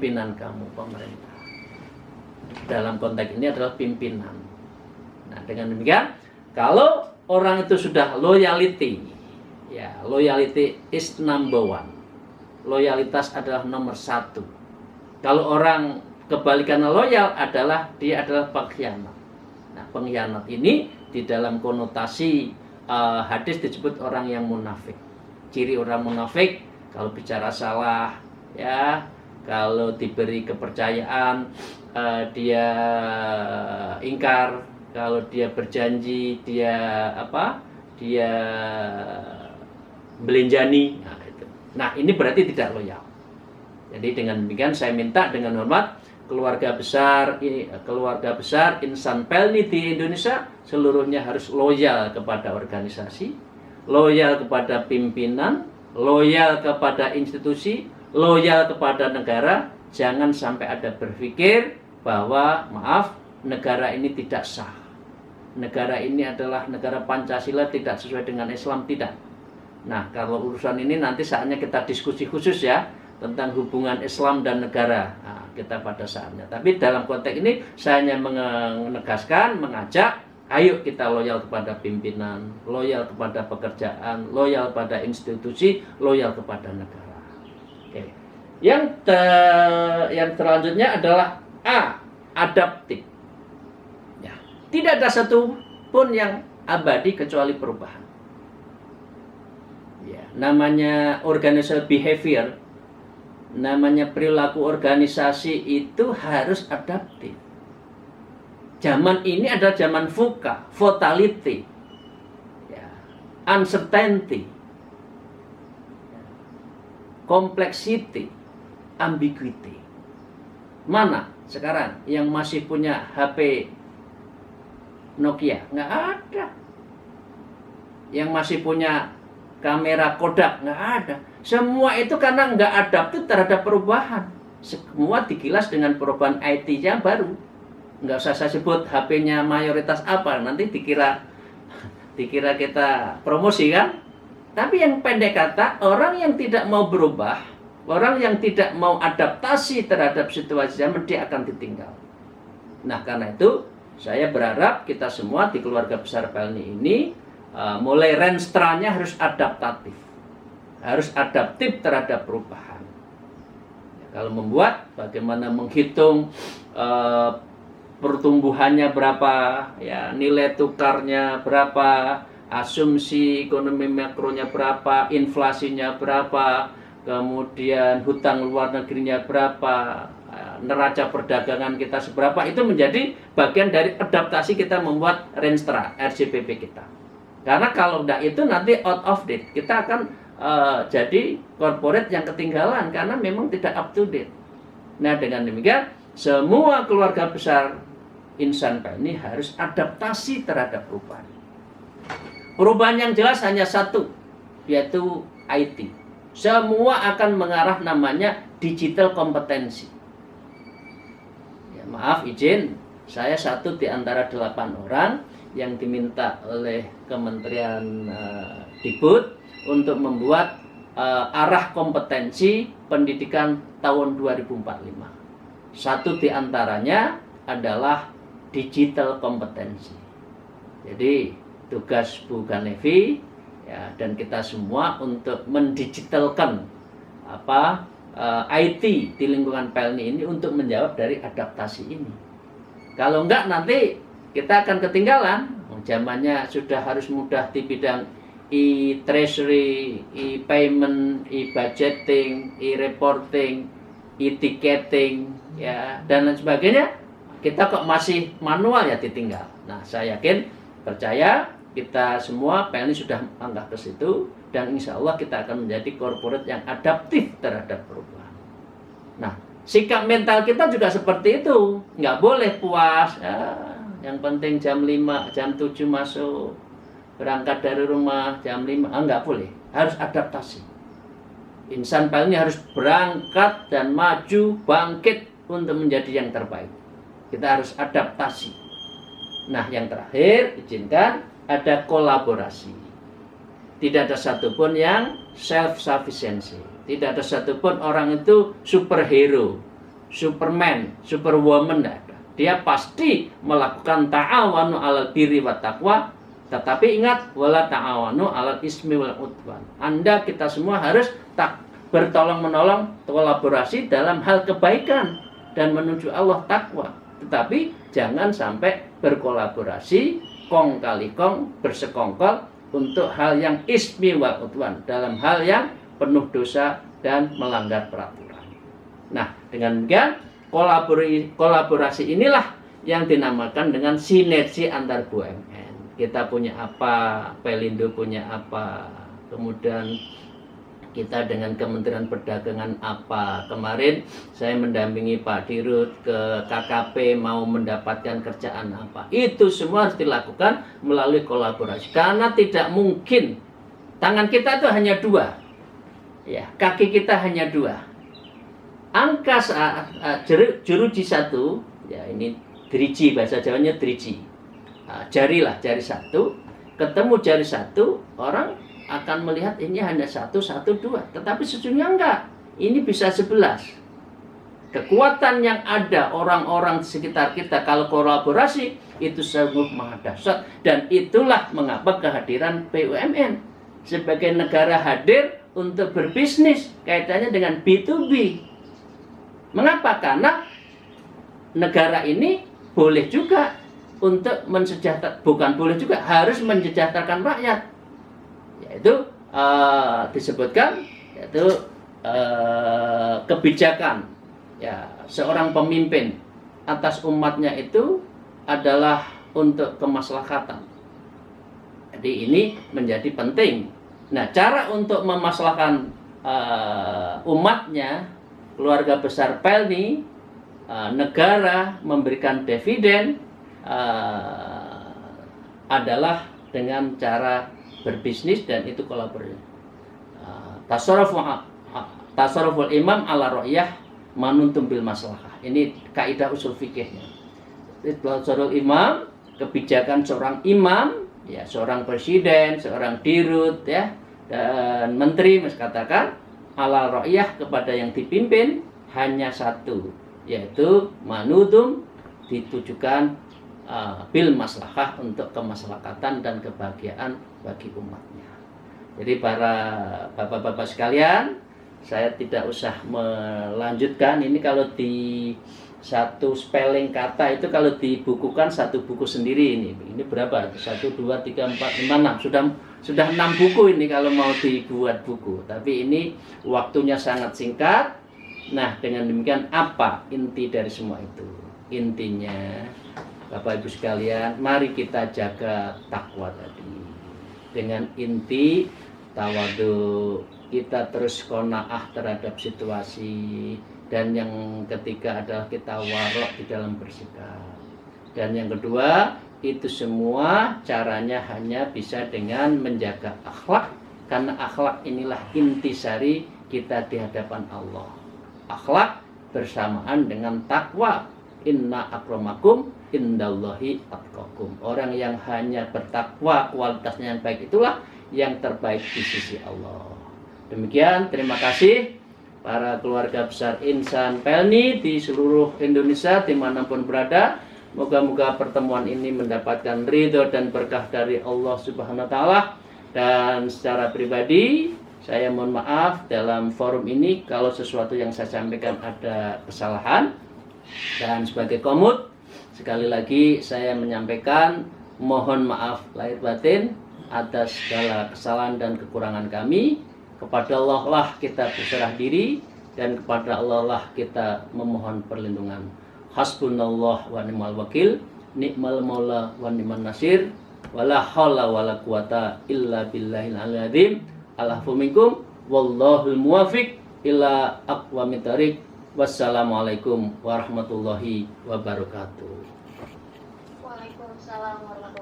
pimpinan kamu, pemerintah. Dalam konteks ini adalah pimpinan. Nah, dengan demikian, kalau orang itu sudah loyalty, ya, loyalty is number one. Loyalitas adalah nomor satu. Kalau orang kebalikannya loyal adalah dia adalah pengkhianat. Nah, pengkhianat ini di dalam konotasi hadis disebut orang yang munafik. Ciri orang munafik, kalau bicara salah, ya, kalau diberi kepercayaan dia ingkar, kalau dia berjanji dia dia belenjani. Nah, ini berarti tidak loyal. Jadi dengan demikian saya minta dengan hormat keluarga besar insan Pelni di Indonesia seluruhnya harus loyal kepada organisasi, loyal kepada pimpinan, loyal kepada institusi, loyal kepada negara. Jangan sampai ada berpikir bahwa maaf, negara ini tidak sah, negara ini adalah negara Pancasila, tidak sesuai dengan Islam, tidak. Nah, kalau urusan ini nanti saatnya kita diskusi khusus ya tentang hubungan Islam dan negara. Nah, kita pada saatnya. Tapi dalam konteks ini saya hanya menegaskan, mengajak, ayo kita loyal kepada pimpinan, loyal kepada pekerjaan, loyal pada institusi, loyal kepada negara. Oke. Yang selanjutnya adalah adaptif. Ya, tidak ada satu pun yang abadi kecuali perubahan. Ya, namanya organizational behavior, namanya perilaku organisasi itu harus adaptif. Zaman ini adalah zaman VUCA, volatility, ya, uncertainty, complexity, ambiguity. Mana sekarang yang masih punya HP Nokia? Nggak ada. Yang masih punya kamera Kodak? Nggak ada. Semua itu karena nggak adaptif terhadap perubahan. Semua digilas dengan perubahan IT yang baru. Nggak usah saya sebut HP-nya mayoritas apa, nanti dikira kita promosi kan. Tapi yang pendek kata, orang yang tidak mau berubah, orang yang tidak mau adaptasi terhadap situasi zaman, dia akan ditinggal. Nah, karena itu saya berharap kita semua di keluarga besar Pelni ini mulai renstranya harus adaptatif, harus adaptif terhadap perubahan. Kalau membuat, bagaimana menghitung pertumbuhannya berapa, ya, nilai tukarnya berapa, asumsi ekonomi makronya berapa, inflasinya berapa, kemudian hutang luar negerinya berapa, neraca perdagangan kita seberapa, itu menjadi bagian dari adaptasi kita membuat renstra RCPP kita. Karena kalau tidak itu nanti out of date, kita akan jadi corporate yang ketinggalan karena memang tidak up to date. Nah, dengan demikian semua keluarga besar insan Pelni harus adaptasi terhadap perubahan. Perubahan yang jelas hanya satu, yaitu IT. Semua akan mengarah namanya digital kompetensi. Ya, maaf izin, saya satu di antara 8 orang yang diminta oleh Kementerian Dikbud untuk membuat arah kompetensi pendidikan tahun 2045. Satu di antaranya adalah digital kompetensi. Jadi tugas Bu Ganevi, ya, dan kita semua untuk mendigitalkan IT di lingkungan Pelni ini untuk menjawab dari adaptasi ini. Kalau enggak nanti kita akan ketinggalan. Zamannya sudah harus mudah di bidang e-treasury, e-payment, e-budgeting, e-reporting, e-ticketing, ya, dan lain sebagainya. Kita kok masih manual, ya ditinggal. Nah, saya yakin, percaya kita semua Pelni sudah langkah ke situ, dan insya Allah kita akan menjadi corporate yang adaptif terhadap perubahan. Nah, sikap mental kita juga seperti itu. Nggak boleh puas, ya, yang penting jam 5, jam 7 masuk, berangkat dari rumah jam 5, nggak boleh. Harus adaptasi. Insan Pelni harus berangkat dan maju, bangkit untuk menjadi yang terbaik. Kita harus adaptasi. Nah, yang terakhir, izinkan ada kolaborasi. Tidak ada satupun yang self-sufficiency. Tidak ada satupun orang itu superhero. Superman, Superwoman, tidak ada. Dia pasti melakukan ta'awanu 'alal birri wat taqwa, tetapi ingat wala ta'awanu 'alal ismi wal udwan. Anda kita semua harus bertolong-menolong, kolaborasi dalam hal kebaikan dan menuju Allah takwa. Tetapi jangan sampai berkolaborasi kong kali kong, bersekongkol untuk hal yang ismi wal udwan, dalam hal yang penuh dosa dan melanggar peraturan. Nah, dengan demikian kolaborasi inilah yang dinamakan dengan sinergi antar BUMN. Kita punya apa, Pelindo punya apa, kemudian kita dengan Kementerian Perdagangan apa. Kemarin saya mendampingi Pak Dirut ke KKP mau mendapatkan kerjaan apa. Itu semua harus dilakukan melalui kolaborasi. Karena tidak mungkin tangan kita itu hanya dua, ya, kaki kita hanya dua. Angka jeruji satu, ya ini driji, bahasa Jawanya driji. Jari satu, ketemu jari satu, orang akan melihat ini hanya 1, 1, 2. Tetapi sesungguhnya enggak. Ini bisa 11. Kekuatan yang ada orang-orang di sekitar kita kalau kolaborasi itu sungguh maha dahsyat. Dan itulah mengapa kehadiran BUMN sebagai negara hadir untuk berbisnis kaitannya dengan B2B. Mengapa? Karena negara ini boleh juga untuk bukan boleh juga, harus mensejahterakan rakyat. Yaitu disebutkan yaitu kebijakan, ya, seorang pemimpin atas umatnya itu adalah untuk kemaslahatan. Jadi ini menjadi penting. Nah, cara untuk memaslahkan umatnya, keluarga besar Pelni, negara memberikan dividen adalah dengan cara berbisnis, dan itu kolaborasi. Tasarruful imam ala ra'yah manuntum bil maslahah. Ini kaidah usul fikihnya. Tasarruful imam, kebijakan seorang imam, ya, seorang presiden, seorang dirut, ya, dan menteri, katakan ala ra'yah, kepada yang dipimpin hanya satu, yaitu manudum, ditujukan bil maslahah, untuk kemaslahatan dan kebahagiaan bagi umatnya. Jadi para bapak-bapak sekalian, saya tidak usah melanjutkan. Ini kalau di satu spelling kata itu kalau dibukukan satu buku sendiri ini berapa? 1, 2, 3, 4, 5, 6. Sudah 6 buku ini kalau mau dibuat buku. Tapi ini waktunya sangat singkat. Nah, dengan demikian apa inti dari semua itu? Intinya, Bapak Ibu sekalian, mari kita jaga takwa tadi. Dengan inti tawadu, kita terus qanaah terhadap situasi. Dan yang ketiga adalah kita warok di dalam bersikap. Dan yang kedua, itu semua caranya hanya bisa dengan menjaga akhlak. Karena akhlak inilah intisari kita di hadapan Allah. Akhlak bersamaan dengan takwa. Inna akramakum indallahi atqakum. Orang yang hanya bertakwa, kualitasnya yang baik, itulah yang terbaik di sisi Allah. Demikian, terima kasih para keluarga besar Insan Pelni di seluruh Indonesia dimanapun berada. Moga-moga pertemuan ini mendapatkan ridho dan berkah dari Allah Subhanahu wa Ta'ala. Dan secara pribadi, saya mohon maaf dalam forum ini kalau sesuatu yang saya sampaikan ada kesalahan. Dan sebagai komut, sekali lagi saya menyampaikan mohon maaf lahir batin atas segala kesalahan dan kekurangan kami. Kepada Allah lah kita berserah diri, dan kepada Allah lah kita memohon perlindungan. Hasbunallah wa ni'mal wakil, ni'mal maula wa ni'man nasir, wala haula wala quwata illa billahil aliyil azim. Al'afu minkum wallahul muwafiq ila aqwamit thariq. Wassalamualaikum warahmatullahi wabarakatuh. Waalaikumsalam warahmatullahi wabarakatuh.